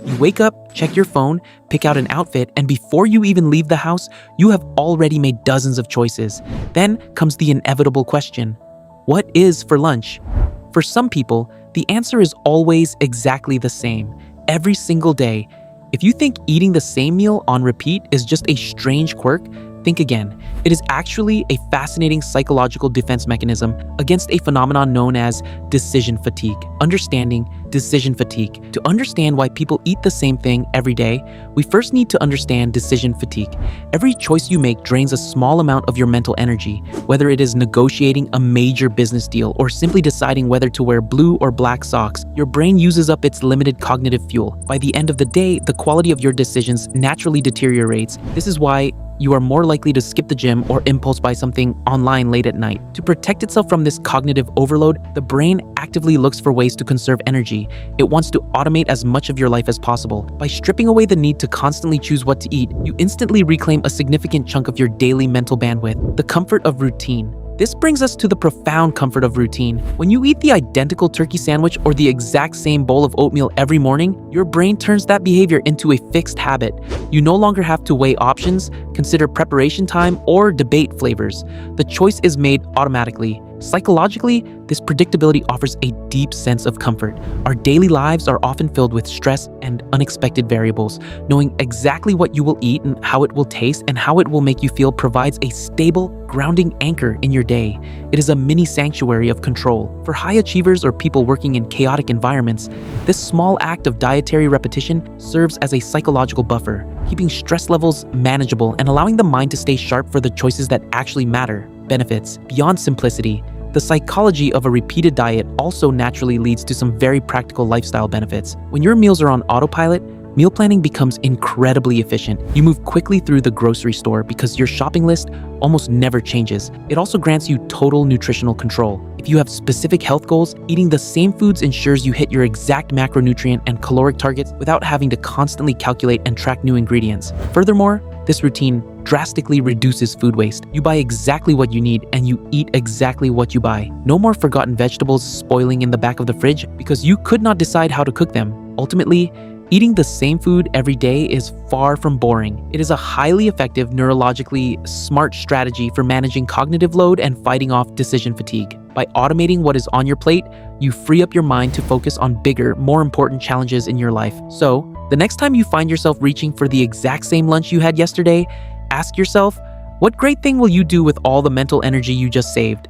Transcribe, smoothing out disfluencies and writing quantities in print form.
You wake up, check your phone, pick out an outfit, and before you even leave the house, you have already made dozens of choices. Then comes the inevitable question: what is for lunch? For some people, the answer is always exactly the same, every single day. If you think eating the same meal on repeat is just a strange quirk, think again. It is actually a fascinating psychological defense mechanism against a phenomenon known as decision fatigue. Understanding decision fatigue. To understand why people eat the same thing every day, we first need to understand decision fatigue. Every choice you make drains a small amount of your mental energy, whether it is negotiating a major business deal or simply deciding whether to wear blue or black socks. Your brain uses up its limited cognitive fuel. By the end of the day, the quality of your decisions naturally deteriorates. This is why you are more likely to skip the gym or impulse buy something online late at night. To protect itself from this cognitive overload, the brain actively looks for ways to conserve energy. It wants to automate as much of your life as possible. By stripping away the need to constantly choose what to eat, you instantly reclaim a significant chunk of your daily mental bandwidth, the comfort of routine. This brings us to the profound comfort of routine. When you eat the identical turkey sandwich or the exact same bowl of oatmeal every morning, your brain turns that behavior into a fixed habit. You no longer have to weigh options, consider preparation time, or debate flavors. The choice is made automatically. Psychologically, this predictability offers a deep sense of comfort. Our daily lives are often filled with stress and unexpected variables. Knowing exactly what you will eat and how it will taste and how it will make you feel provides a stable, grounding anchor in your day. It is a mini sanctuary of control. For high achievers or people working in chaotic environments, this small act of dietary repetition serves as a psychological buffer, keeping stress levels manageable and allowing the mind to stay sharp for the choices that actually matter. Benefits. Beyond simplicity, the psychology of a repeated diet also naturally leads to some very practical lifestyle benefits. When your meals are on autopilot, meal planning becomes incredibly efficient. You move quickly through the grocery store because your shopping list almost never changes. It also grants you total nutritional control. If you have specific health goals, eating the same foods ensures you hit your exact macronutrient and caloric targets without having to constantly calculate and track new ingredients. Furthermore, this routine drastically reduces food waste. You buy exactly what you need and you eat exactly what you buy. No more forgotten vegetables spoiling in the back of the fridge because you could not decide how to cook them. Ultimately, eating the same food every day is far from boring. It is a highly effective, neurologically smart strategy for managing cognitive load and fighting off decision fatigue. By automating what is on your plate, you free up your mind to focus on bigger, more important challenges in your life. So, the next time you find yourself reaching for the exact same lunch you had yesterday, ask yourself, what great thing will you do with all the mental energy you just saved?